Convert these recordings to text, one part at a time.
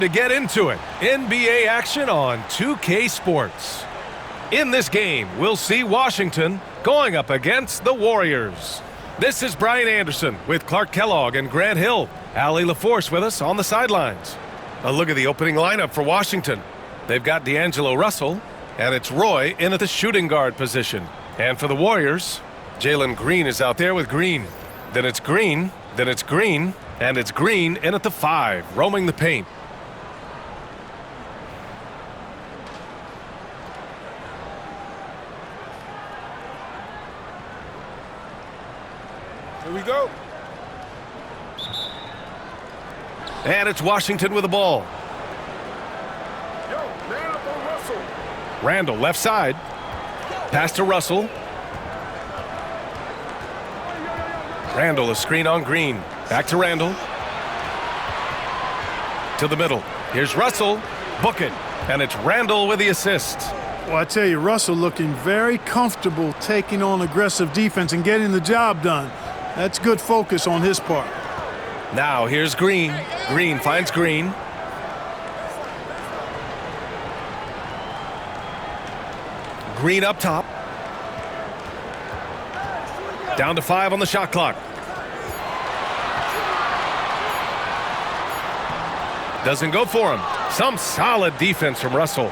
To get into it, NBA action on 2K Sports. In this game, we'll see Washington going up against the Warriors. This is Brian Anderson with Clark Kellogg and Grant Hill. Allie LaForce with us on the sidelines. A look at the opening lineup for Washington. They've got D'Angelo Russell, and it's Roy in at the shooting guard position. And for the Warriors, Jalen Green is out there with Green. Then it's Green, then it's Green, and it's Green in at the 5, roaming the paint. Here we go. And it's Washington with the ball. Randall left side. Pass to Russell. Randall, a screen on Green. Back to Randall. To the middle. Here's Russell. Book it. And it's Randall with the assist. Well, I tell you, Russell looking very comfortable taking on aggressive defense and getting the job done. That's good focus on his part. Now here's Green. Green finds Green. Green up top. Down to 5 on the shot clock. Doesn't go for him. Some solid defense from Russell.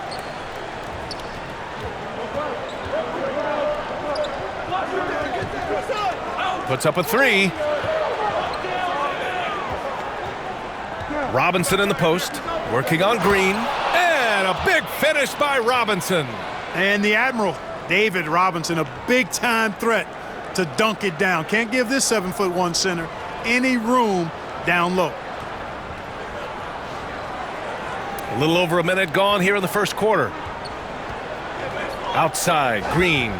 Puts up a 3. Robinson in the post, working on Green. And a big finish by Robinson. And the Admiral, David Robinson, a big-time threat to dunk it down. Can't give this 7'1" center any room down low. A little over a minute gone here in the first quarter. Outside, Green.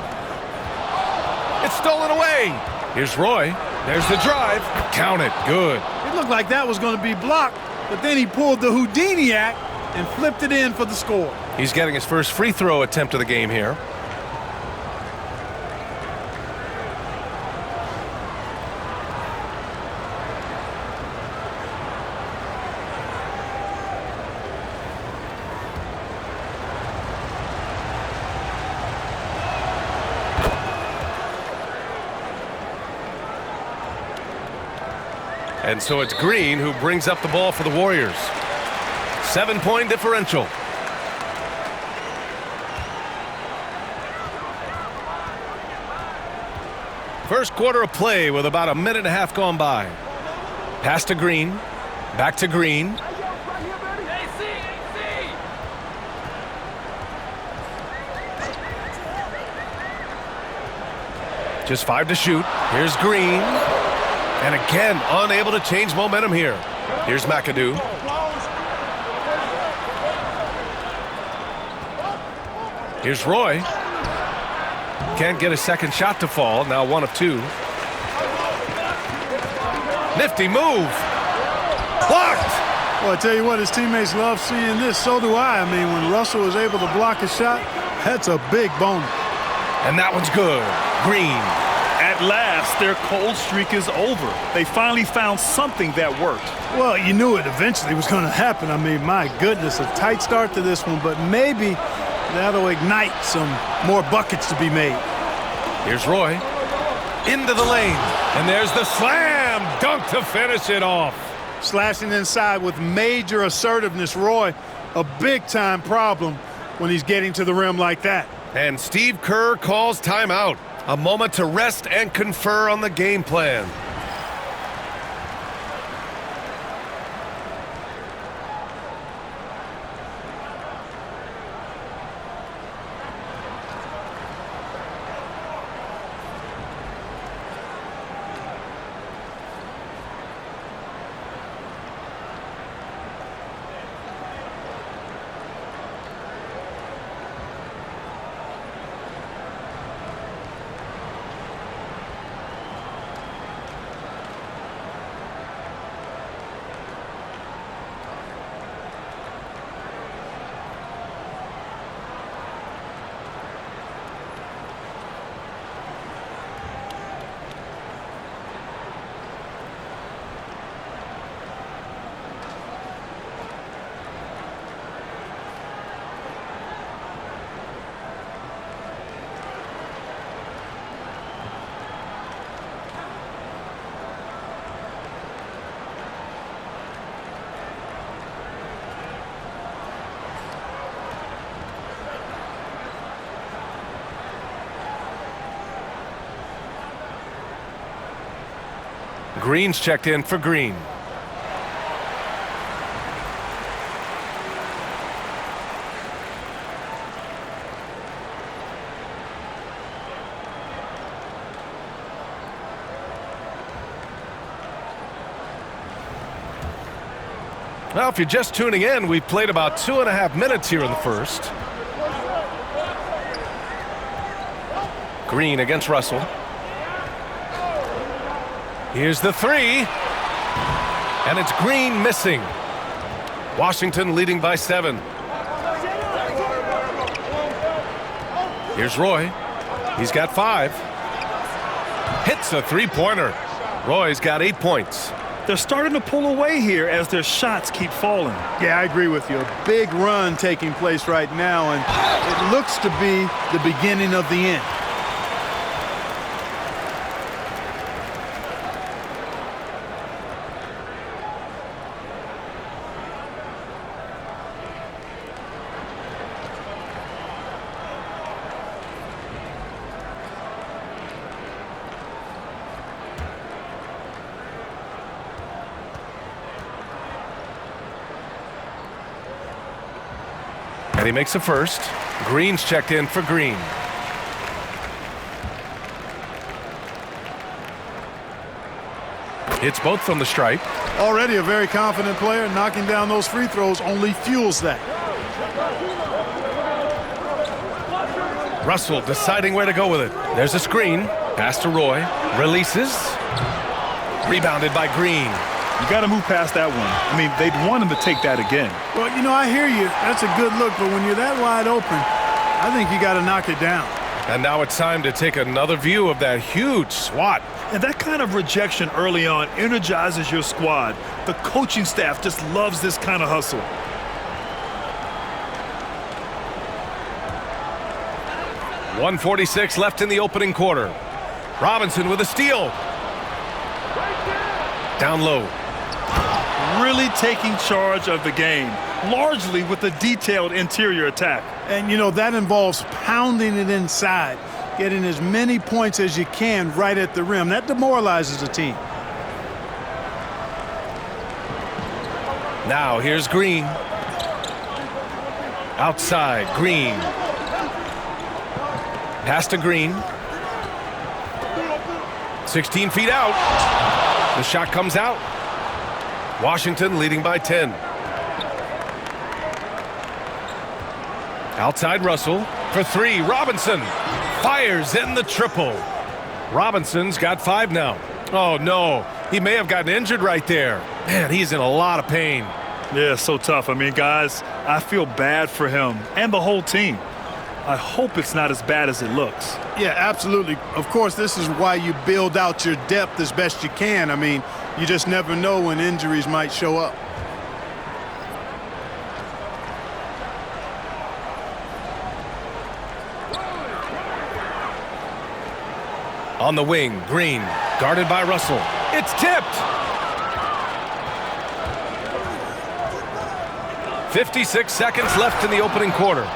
It's stolen away. Here's Roy. There's the drive. Count it. Good. It looked like that was going to be blocked, but then he pulled the Houdini act and flipped it in for the score. He's getting his first free throw attempt of the game here. And so it's Green who brings up the ball for the Warriors. 7-point differential. First quarter of play with about a minute and a half gone by. Pass to Green. Back to Green. Just 5 to shoot. Here's Green. And again, unable to change momentum here. Here's McAdoo. Here's Roy. Can't get a second shot to fall. Now 1 of 2. Nifty move. Blocked. Well, I tell you what, his teammates love seeing this. So do I. I mean, when Russell was able to block a shot, that's a big bonus. And that one's good. Green. At last, their cold streak is over. They finally found something that worked. Well, you knew it eventually was going to happen. I mean, my goodness, a tight start to this one, but maybe that'll ignite some more buckets to be made. Here's Roy. Into the lane. And there's the slam dunk to finish it off. Slashing inside with major assertiveness. Roy, a big-time problem when he's getting to the rim like that. And Steve Kerr calls timeout. A moment to rest and confer on the game plan. Green's checked in for Green. Well, if you're just tuning in, we've played about 2.5 minutes here in the first. Green against Russell. Here's the three. And it's Green missing. Washington leading by 7. Here's Roy. He's got 5. Hits a three-pointer. Roy's got 8 points. They're starting to pull away here as their shots keep falling. Yeah, I agree with you. A big run taking place right now, and it looks to be the beginning of the end. And he makes a first. Green's checked in for Green. Hits both from the stripe. Already a very confident player. Knocking down those free throws only fuels that. Russell deciding where to go with it. There's a screen. Pass to Roy. Releases. Rebounded by Green. You got to move past that one. I mean, they'd want him to take that again. Well, you know, I hear you. That's a good look, but when you're that wide open, I think you got to knock it down. And now it's time to take another view of that huge swat. And that kind of rejection early on energizes your squad. The coaching staff just loves this kind of hustle. .146 left in the opening quarter. Robinson with a steal. Down low. Really taking charge of the game, largely with a detailed interior attack. And, you know, that involves pounding it inside, getting as many points as you can right at the rim. That demoralizes a team. Now here's Green. Outside, Green. Pass to Green. 16 feet out. The shot comes out. Washington leading by 10. Outside Russell for 3. Robinson fires in the triple. Robinson's got 5 now. Oh, no. He may have gotten injured right there. Man, he's in a lot of pain. Yeah, so tough. I mean, guys, I feel bad for him and the whole team. I hope it's not as bad as it looks. Yeah, absolutely. Of course, this is why you build out your depth as best you can. I mean, you just never know when injuries might show up. On the wing, Green, guarded by Russell. It's tipped. 56 seconds left in the opening quarter.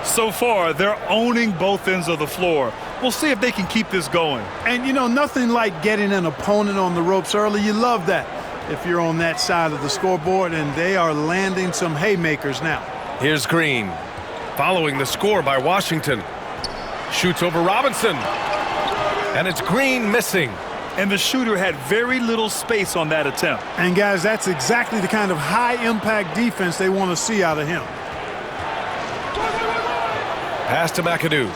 So far, they're owning both ends of the floor. We'll see if they can keep this going. And, you know, nothing like getting an opponent on the ropes early. You love that if you're on that side of the scoreboard, and they are landing some haymakers now. Here's Green, following the score by Washington. Shoots over Robinson. And it's Green missing. And the shooter had very little space on that attempt. And, guys, that's exactly the kind of high-impact defense they want to see out of him. Pass to McAdoo.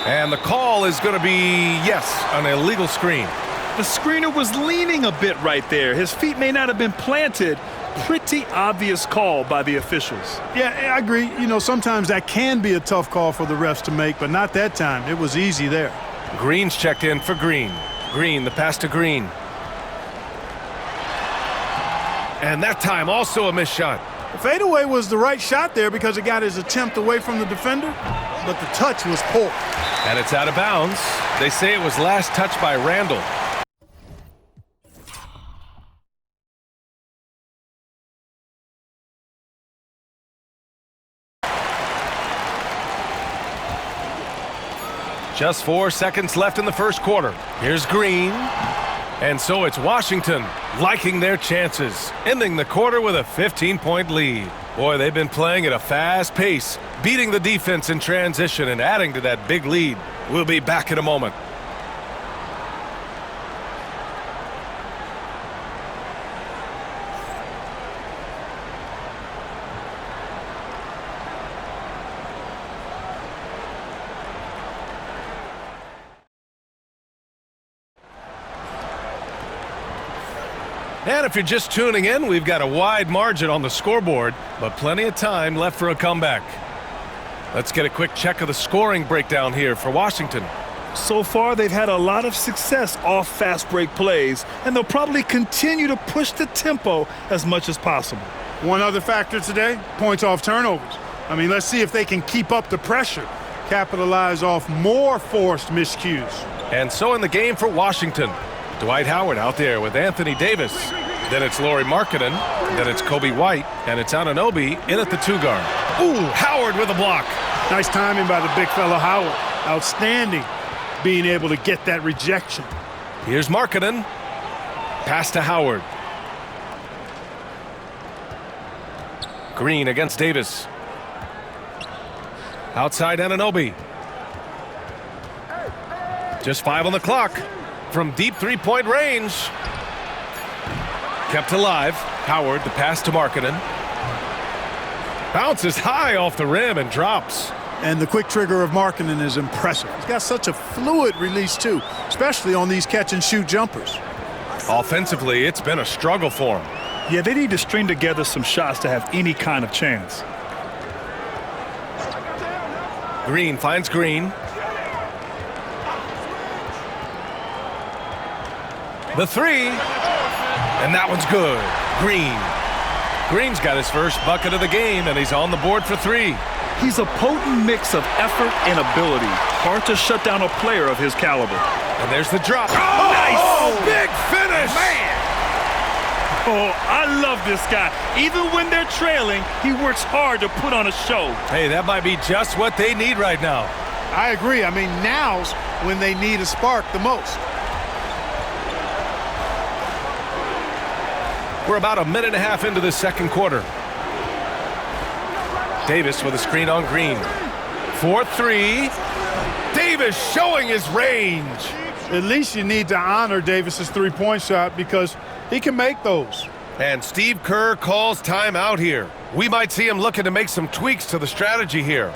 And the call is going to be, yes, an illegal screen. The screener was leaning a bit right there. His feet may not have been planted. Pretty obvious call by the officials. Yeah, I agree. You know, sometimes that can be a tough call for the refs to make, but not that time. It was easy there. Green's checked in for Green. Green, the pass to Green. And that time also a missed shot. The fadeaway was the right shot there because it got his attempt away from the defender, but the touch was poor. And it's out of bounds. They say it was last touched by Randall. Just 4 seconds left in the first quarter. Here's Green. And so it's Washington liking their chances, ending the quarter with a 15-point lead. Boy, they've been playing at a fast pace, beating the defense in transition and adding to that big lead. We'll be back in a moment. And if you're just tuning in, we've got a wide margin on the scoreboard, but plenty of time left for a comeback. Let's get a quick check of the scoring breakdown here for Washington. So far, they've had a lot of success off fast break plays, and they'll probably continue to push the tempo as much as possible. One other factor today, points off turnovers. I mean, let's see if they can keep up the pressure, capitalize off more forced miscues. And so in the game for Washington, Dwight Howard out there with Anthony Davis. Then it's Lauri Markkanen. Then it's Kobe White. And it's Anunoby in at the 2-guard. Ooh, Howard with a block. Nice timing by the big fella Howard. Outstanding being able to get that rejection. Here's Markkanen. Pass to Howard. Green against Davis. Outside Anunoby. Just 5 on the clock. From deep three-point range. Kept alive. Howard, the pass to Markkanen. Bounces high off the rim and drops. And the quick trigger of Markkanen is impressive. He's got such a fluid release, too, especially on these catch-and-shoot jumpers. Offensively, it's been a struggle for him. Yeah, they need to string together some shots to have any kind of chance. Green finds Green. The 3, and that one's good. Green's got his first bucket of the game, and he's on the board for 3. He's a potent mix of effort and ability. Hard to shut down a player of his caliber. And there's the drop. Oh, nice! Big finish! Man! Oh, I love this guy. Even when they're trailing, he works hard to put on a show. Hey, that might be just what they need right now. I agree. I mean, now's when they need a spark the most. We're about a minute and a half into the second quarter. Davis with a screen on Green. 4-3. Davis showing his range. At least you need to honor Davis's three-point shot because he can make those. And Steve Kerr calls timeout here. We might see him looking to make some tweaks to the strategy here.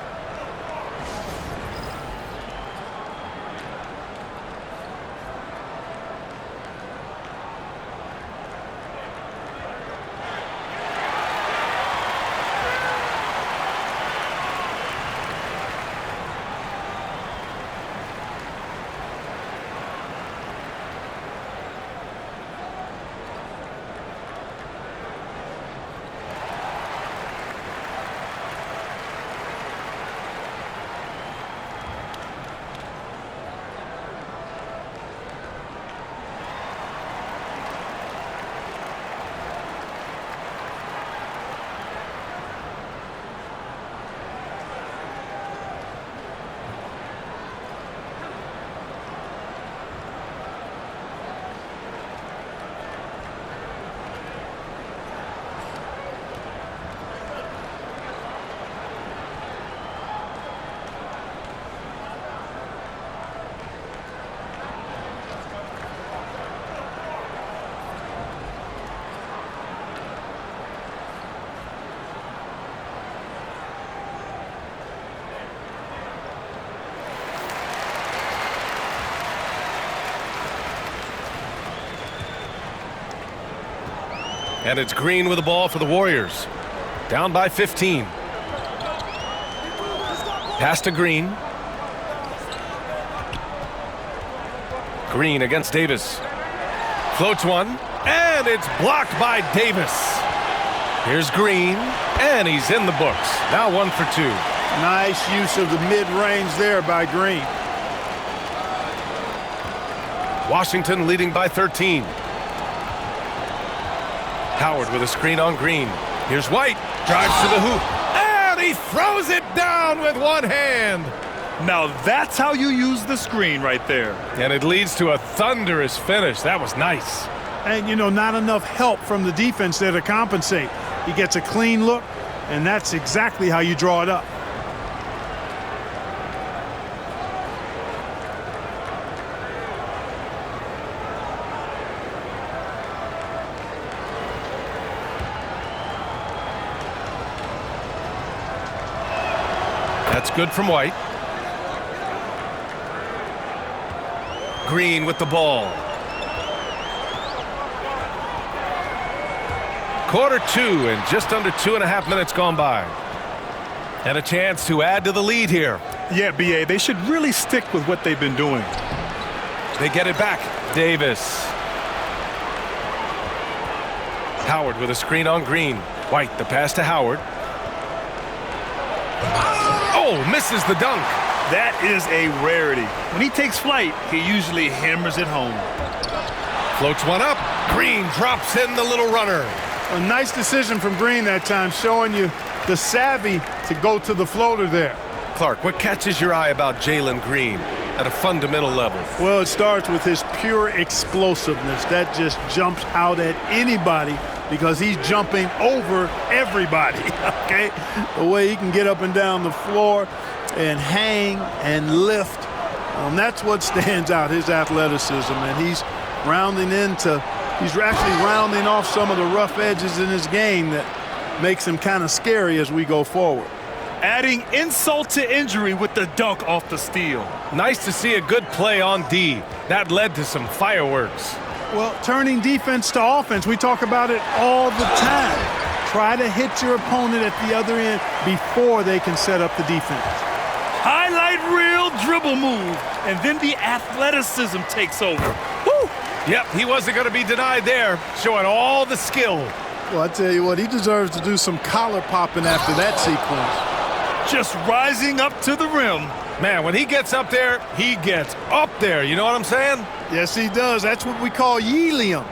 And it's Green with the ball for the Warriors. Down by 15. Pass to Green. Green against Davis. Floats one, and it's blocked by Davis. Here's Green, and he's in the books. Now 1 for 2. Nice use of the mid-range there by Green. Washington leading by 13. Howard with a screen on Green. Here's White. Drives to the hoop. And he throws it down with one hand. Now that's how you use the screen right there. And it leads to a thunderous finish. That was nice. And, you know, not enough help from the defense there to compensate. He gets a clean look, and that's exactly how you draw it up. That's good from White. Green with the ball. Quarter two and just under 2.5 minutes gone by. And a chance to add to the lead here. Yeah, B.A., they should really stick with what they've been doing. They get it back. Davis. Howard with a screen on Green. White, the pass to Howard. Oh, misses the dunk. That is a rarity. When he takes flight, he usually hammers it home. Floats one up. Green drops in the little runner. A nice decision from Green that time, showing you the savvy to go to the floater there. Clark, what catches your eye about Jalen Green at a fundamental level? Well, it starts with his pure explosiveness. That just jumps out at anybody because he's jumping over everybody, okay? The way he can get up and down the floor and hang and lift, that's what stands out, his athleticism. And he's actually rounding off some of the rough edges in his game that makes him kind of scary as we go forward. Adding insult to injury with the dunk off the steal. Nice to see a good play on D. That led to some fireworks. Well, turning defense to offense, we talk about it all the time. Try to hit your opponent at the other end before they can set up the defense. Highlight reel dribble move, and then the athleticism takes over. Woo! Yep, he wasn't going to be denied there, showing all the skill. Well, I tell you what, he deserves to do some collar popping after that sequence. Just rising up to the rim. Man, when he gets up there, he gets up there. You know what I'm saying? Yes, he does. That's what we call helium.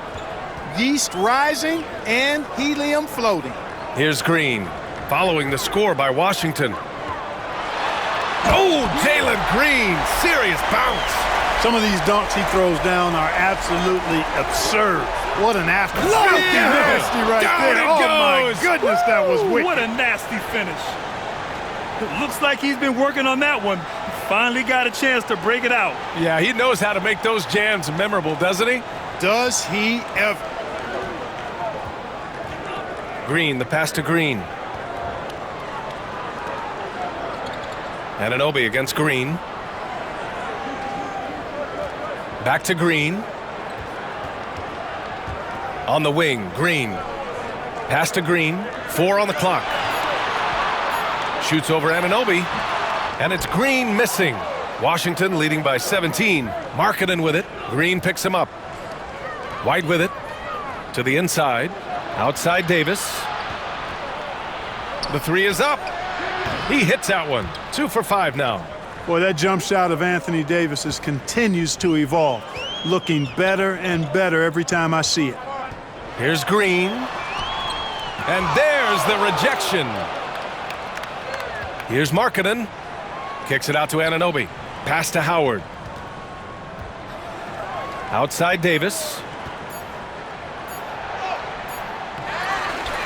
Yeast rising and helium floating. Here's Green, following the score by Washington. Oh, Jalen Green, serious bounce. Some of these dunks he throws down are absolutely absurd. What an athlete. Nasty right Down there. it Oh, goes. my goodness, that was wicked. What a nasty finish. It looks like he's been working on that one. Finally got a chance to break it out. Yeah, he knows how to make those jams memorable, doesn't he? Does he ever? Green, the pass to Green. Anunoby against Green. Back to Green. On the wing, Green. Pass to Green. 4 on the clock. Shoots over Anunoby. And it's Green missing. Washington leading by 17. Markkanen with it. Green picks him up. White with it. To the inside. Outside Davis. The three is up. He hits that one. 2 for 5 now. Boy, that jump shot of Anthony Davis continues to evolve. Looking better and better every time I see it. Here's Green. And there's the rejection. Here's Markkanen. Kicks it out to Anunoby. Pass to Howard. Outside Davis.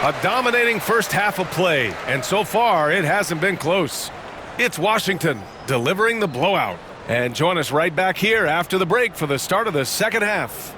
A dominating first half of play, and so far it hasn't been close. It's Washington delivering the blowout. And join us right back here after the break for the start of the second half.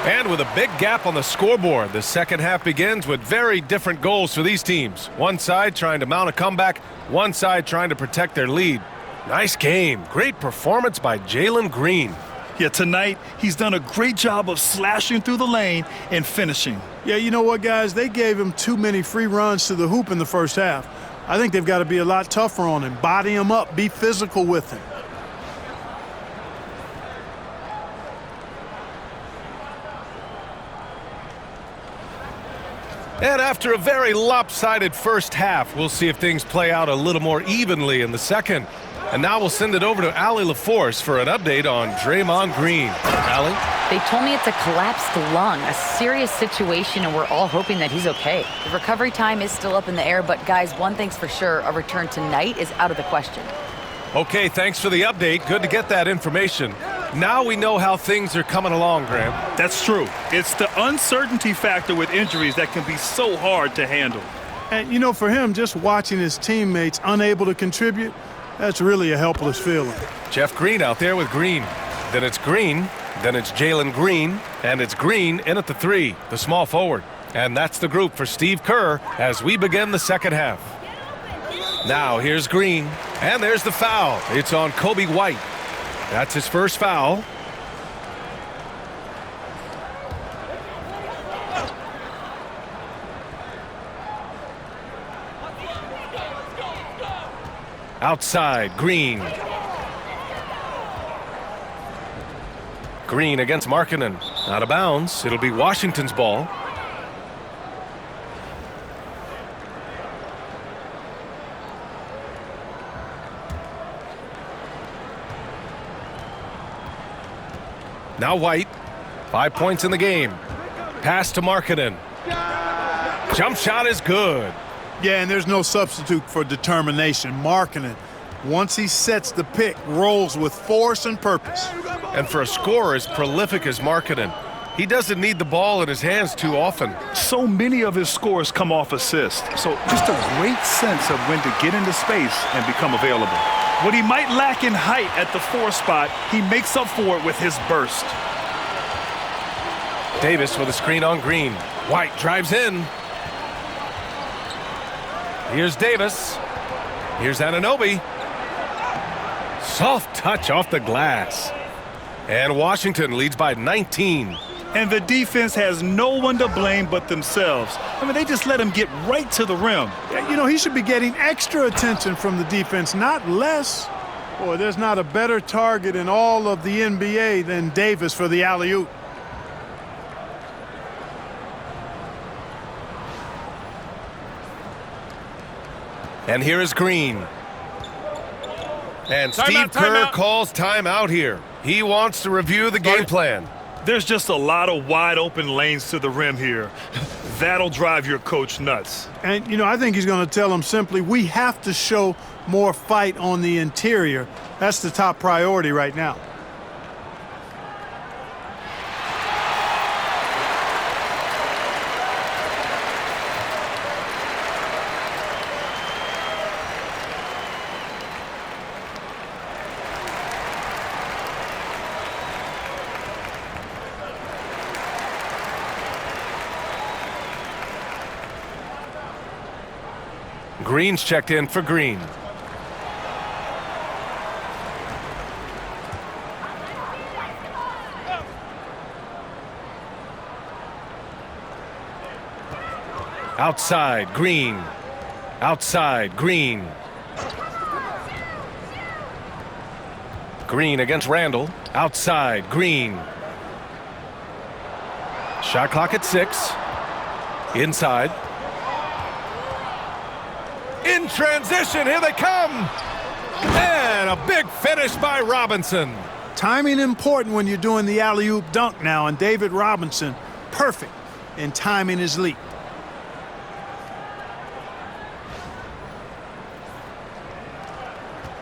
And with a big gap on the scoreboard, the second half begins with very different goals for these teams. One side trying to mount a comeback, one side trying to protect their lead. Nice game. Great performance by Jalen Green. Yeah, tonight he's done a great job of slashing through the lane and finishing. Yeah, you know what, guys? They gave him too many free runs to the hoop in the first half. I think they've got to be a lot tougher on him. Body him up. Be physical with him. And after a very lopsided first half, we'll see if things play out a little more evenly in the second. And now we'll send it over to Allie LaForce for an update on Draymond Green. Allie? They told me it's a collapsed lung, a serious situation, and we're all hoping that he's okay. The recovery time is still up in the air, but guys, one thing's for sure, a return tonight is out of the question. Okay, thanks for the update. Good to get that information. Now we know how things are coming along, Graham. That's true. It's the uncertainty factor with injuries that can be so hard to handle. And, you know, for him, just watching his teammates unable to contribute, that's really a helpless feeling. Jeff Green out there with Green. Then it's Green. Then it's Jalen Green. And it's Green in at the 3, the small forward. And that's the group for Steve Kerr as we begin the second half. Now here's Green. And there's the foul. It's on Kobe White. That's his first foul. Outside, Green. Green against Markkanen. Out of bounds. It'll be Washington's ball. Now White. 5 points in the game. Pass to Markkanen. Jump shot is good. Yeah, and there's no substitute for determination. Markkanen, once he sets the pick, rolls with force and purpose. And for a scorer as prolific as Markkanen, he doesn't need the ball in his hands too often. So many of his scores come off assists. So just a great sense of when to get into space and become available. What he might lack in height at the 4 spot, he makes up for it with his burst. Davis with a screen on Green. White drives in. Here's Davis. Here's Anunoby. Soft touch off the glass. And Washington leads by 19. And the defense has no one to blame but themselves. I mean, they just let him get right to the rim. Yeah, you know, he should be getting extra attention from the defense, not less. Boy, there's not a better target in all of the NBA than Davis for the alley-oop. And here is Green. And Steve Kerr calls timeout here. He wants to review the game plan. There's just a lot of wide open lanes to the rim here. That'll drive your coach nuts. And, you know, I think he's going to tell him simply, we have to show more fight on the interior. That's the top priority right now. Green's checked in for Green. Outside, Green. Outside, Green. Green against Randall. Outside, Green. Shot clock at 6. Inside. In transition, here they come. And a big finish by Robinson. Timing important when you're doing the alley-oop dunk now, and David Robinson, perfect in timing his leap.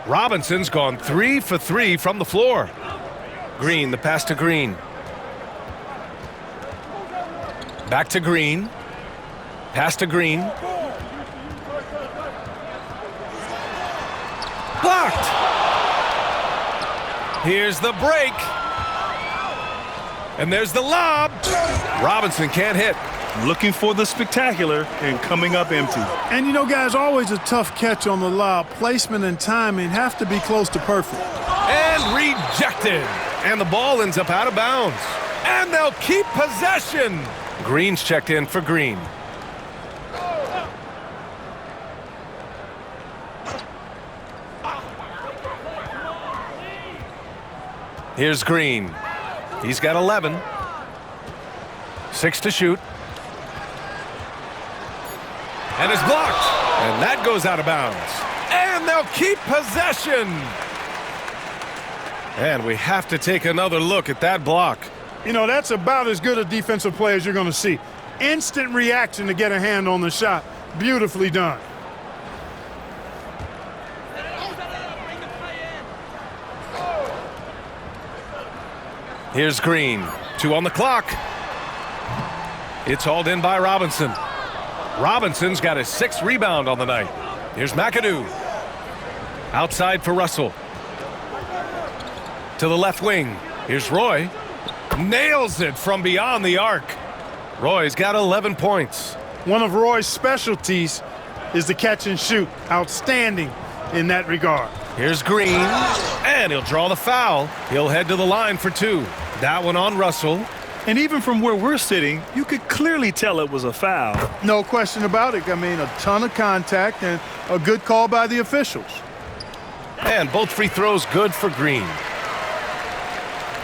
Robinson's gone 3 for 3 from the floor. Green, the pass to Green. Back to Green. Pass to Green. Blocked. Here's the break. And there's the lob. Robinson can't hit. Looking for the spectacular and coming up empty. And you know, guys, always a tough catch on the lob. Placement and timing have to be close to perfect. And rejected. And the ball ends up out of bounds. And they'll keep possession. Green's checked in for Green. Here's Green. He's got 11. 6 to shoot. And it's blocked. And that goes out of bounds. And they'll keep possession. And we have to take another look at that block. You know, that's about as good a defensive play as you're going to see. Instant reaction to get a hand on the shot. Beautifully done. Here's Green. 2 on the clock. It's hauled in by Robinson. Robinson's got his 6th rebound on the night. Here's McAdoo. Outside for Russell. To the left wing. Here's Roy. Nails it from beyond the arc. Roy's got 11 points. One of Roy's specialties is the catch and shoot. Outstanding in that regard. Here's Green. And he'll draw the foul. He'll head to the line for 2. That one on Russell. And even from where we're sitting, you could clearly tell it was a foul. No question about it. I mean, a ton of contact and a good call by the officials. And both free throws good for Green.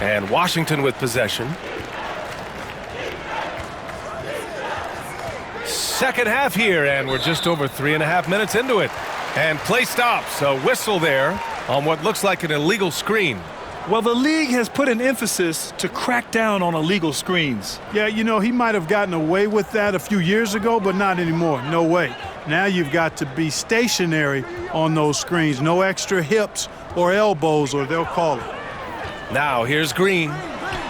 And Washington with possession. Second half here, and we're just over 3.5 minutes into it. And play stops. A whistle there on what looks like an illegal screen. Well, the league has put an emphasis to crack down on illegal screens. Yeah, you know, he might have gotten away with that a few years ago, but not anymore. No way. Now you've got to be stationary on those screens. No extra hips or elbows, or they'll call it. Now here's Green.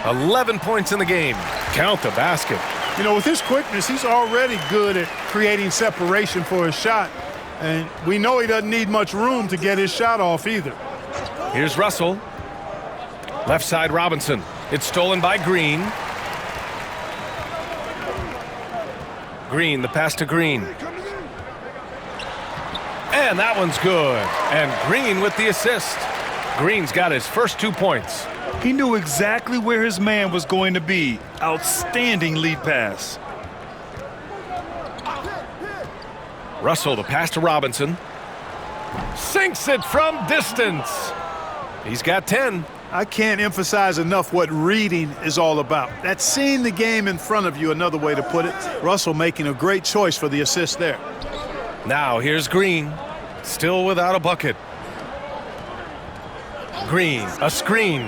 11 points in the game. Count the basket. You know, with his quickness, he's already good at creating separation for his shot. And we know he doesn't need much room to get his shot off either. Here's Russell. Left side Robinson. It's stolen by Green. Green, the pass to Green. And that one's good. And Green with the assist. Green's got his first 2 points. He knew exactly where his man was going to be. Outstanding lead pass. Russell, the pass to Robinson. Sinks it from distance. He's got 10. I can't emphasize enough what reading is all about. That's seeing the game in front of you, another way to put it. Russell making a great choice for the assist there. Now here's Green. Still without a bucket. Green, a screen.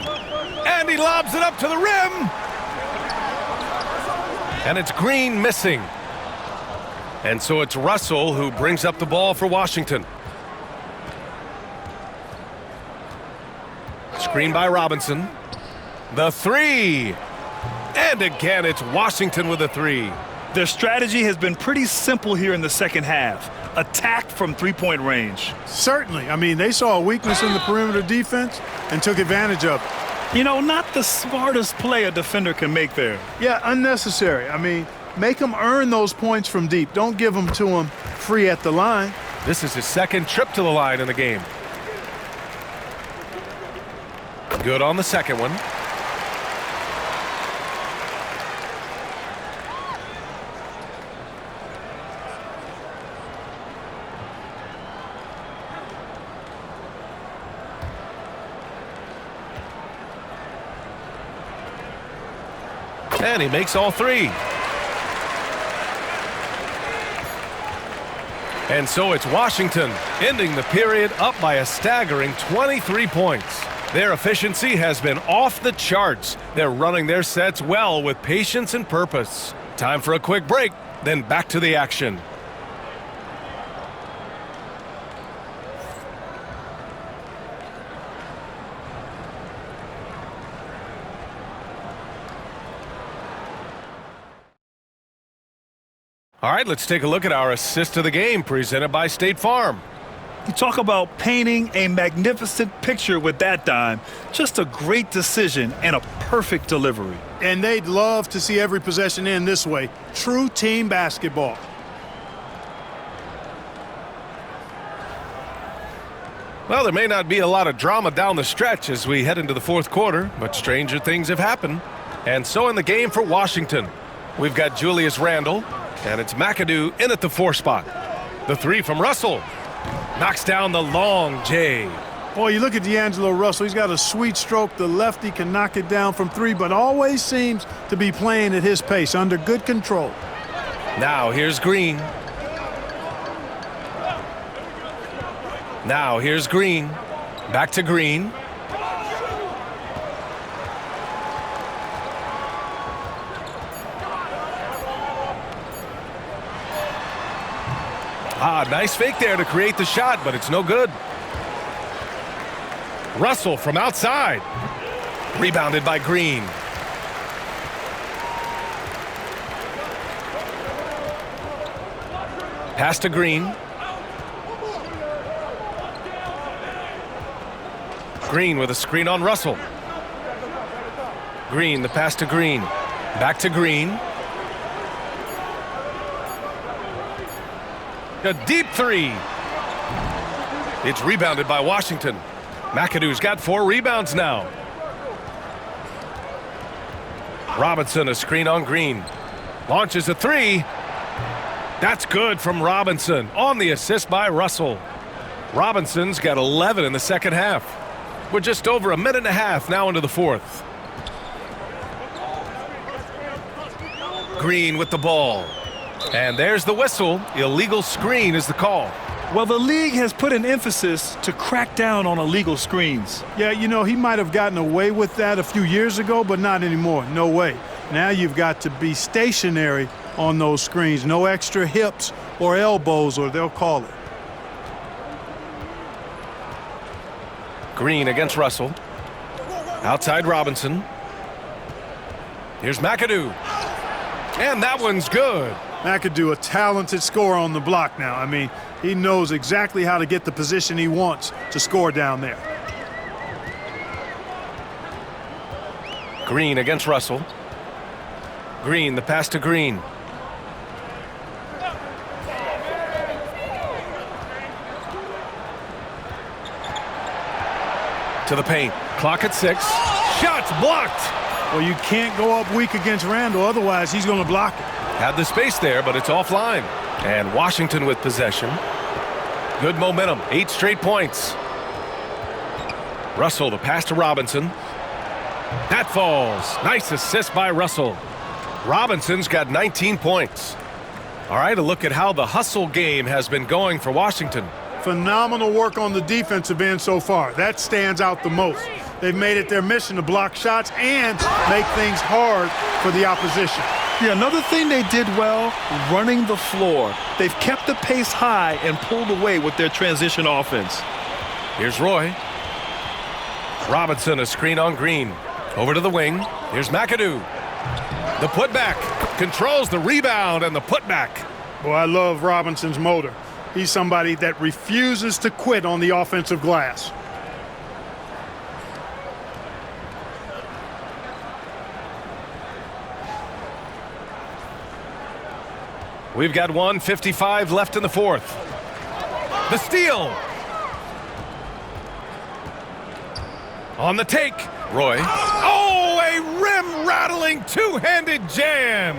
And he lobs it up to the rim. And it's Green missing. And so it's Russell who brings up the ball for Washington. Screen by Robinson. The 3. And again, it's Washington with a 3. Their strategy has been pretty simple here in the second half. Attack from three-point range. Certainly. I mean, they saw a weakness in the perimeter defense and took advantage of it. You know, not the smartest play a defender can make there. Yeah, unnecessary. I mean, make them earn those points from deep. Don't give them to them free at the line. This is his second trip to the line in the game. Good on the second one. And he makes all 3. And so it's Washington ending the period up by a staggering 23 points. Their efficiency has been off the charts. They're running their sets well with patience and purpose. Time for a quick break, then back to the action. All right, let's take a look at our assist of the game presented by State Farm. You talk about painting a magnificent picture with that dime. Just a great decision and a perfect delivery. And they'd love to see every possession end this way. True team basketball. Well, there may not be a lot of drama down the stretch as we head into the fourth quarter, but stranger things have happened. And so in the game for Washington, we've got Julius Randle, and it's McAdoo in at the 4 spot. The 3 from Russell. Knocks down the long J. Boy, you look at D'Angelo Russell. He's got a sweet stroke. The lefty can knock it down from 3, but always seems to be playing at his pace, under good control. Now here's Green. Now here's Green. Back to Green. Nice fake there to create the shot, but it's no good. Russell from outside. Rebounded by Green. Pass to Green. Green with a screen on Russell. Green, the pass to Green. Back to Green. A deep 3. It's rebounded by Washington. McAdoo's got 4 rebounds now. Robinson, a screen on Green. Launches a 3. That's good from Robinson on the assist by Russell. Robinson's got 11 in the second half. We're just over a minute and a half now into the fourth. Green with the ball. And there's the whistle. Illegal screen is the call. Well, the league has put an emphasis to crack down on illegal screens. Yeah, you know, he might have gotten away with that a few years ago, but not anymore. No way. Now you've got to be stationary on those screens. No extra hips or elbows, or they'll call it. Green against Russell. Outside Robinson. Here's McAdoo. And that one's good. McAdoo, a talented scorer on the block now. I mean, he knows exactly how to get the position he wants to score down there. Green against Russell. Green, the pass to Green. To the paint. Clock at 6. Shots blocked. Well, you can't go up weak against Randle, otherwise he's going to block it. Had the space there, but it's offline. And Washington with possession. Good momentum. 8 straight points. Russell, the pass to Robinson. That falls. Nice assist by Russell. Robinson's got 19 points. All right, a look at how the hustle game has been going for Washington. Phenomenal work on the defensive end so far. That stands out the most. They've made it their mission to block shots and make things hard for the opposition. Yeah, another thing they did well, running the floor. They've kept the pace high and pulled away with their transition offense. Here's Roy. Robinson, a screen on Green. Over to the wing. Here's McAdoo. The putback. Controls the rebound and the putback. Boy, I love Robinson's motor. He's somebody that refuses to quit on the offensive glass. We've got 1:55 left in the fourth. The steal. On the take. Roy. Oh, a rim-rattling two-handed jam.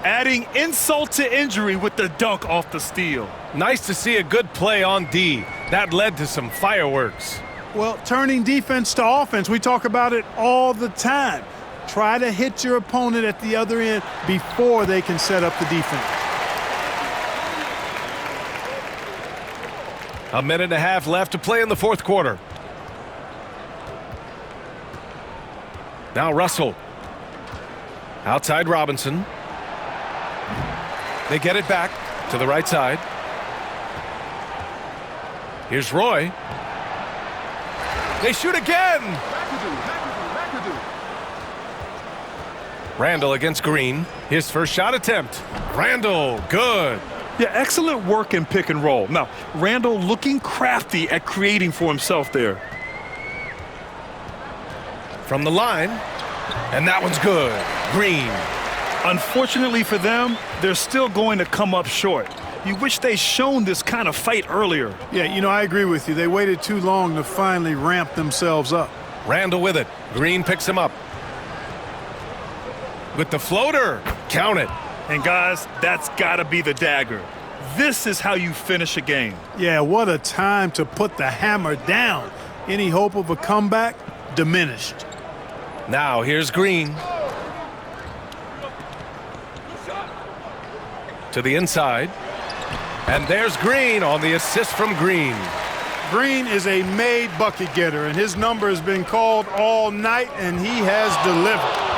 Adding insult to injury with the dunk off the steal. Nice to see a good play on D. That led to some fireworks. Well, turning defense to offense, we talk about it all the time. Try to hit your opponent at the other end before they can set up the defense. A minute and a half left to play in the fourth quarter. Now Russell. Outside Robinson. They get it back to the right side. Here's Roy. They shoot again. Randle against Green. His first shot attempt. Randle, good. Yeah, excellent work in pick and roll. Now, Randall looking crafty at creating for himself there. From the line, and that one's good. Green. Unfortunately for them, they're still going to come up short. You wish they'd shown this kind of fight earlier. Yeah, you know, I agree with you. They waited too long to finally ramp themselves up. Randall with it. Green picks him up. With the floater. Count it. And guys, that's got to be the dagger. This is how you finish a game. Yeah, what a time to put the hammer down. Any hope of a comeback? Diminished. Now here's Green. To the inside. And there's Green on the assist from Green. Green is a made bucket getter, and his number has been called all night, and he has delivered.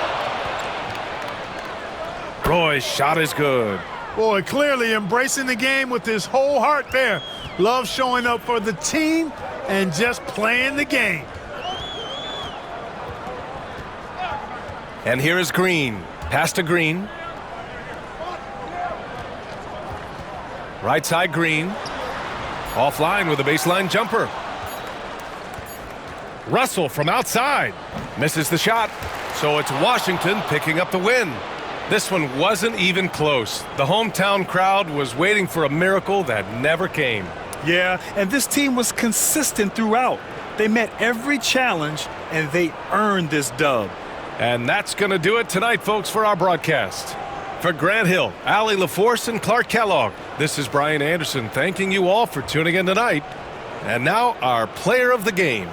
Roy's shot is good. Boy, clearly embracing the game with his whole heart there. Love showing up for the team and just playing the game. And here is Green. Pass to Green. Right side Green. Offline with a baseline jumper. Russell from outside. Misses the shot. So it's Washington picking up the win. This one wasn't even close. The hometown crowd was waiting for a miracle that never came. Yeah, and this team was consistent throughout. They met every challenge, and they earned this dub. And that's going to do it tonight, folks, for our broadcast. For Grant Hill, Allie LaForce, and Clark Kellogg, this is Brian Anderson thanking you all for tuning in tonight. And now our player of the game.